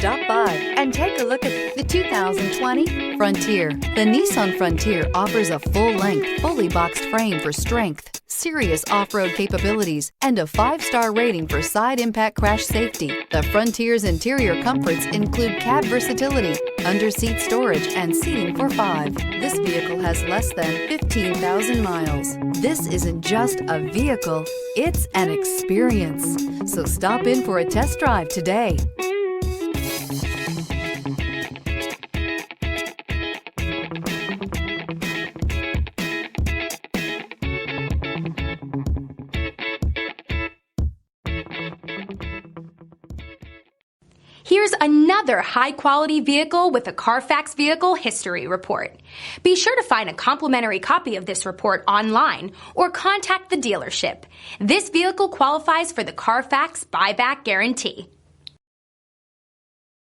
Stop by and take a look at the 2020 Frontier. The Nissan Frontier offers a full-length, fully boxed frame for strength, serious off-road capabilities, and a 5-star rating for side impact crash safety. The Frontier's interior comforts include cab versatility, under-seat storage, and seating for 5. This vehicle has less than 15,000 miles. This isn't just a vehicle, it's an experience. So stop in for a test drive today. Here's another high-quality vehicle with a Carfax Vehicle History Report. Be sure to find a complimentary copy of this report online or contact the dealership. This vehicle qualifies for the Carfax Buyback Guarantee.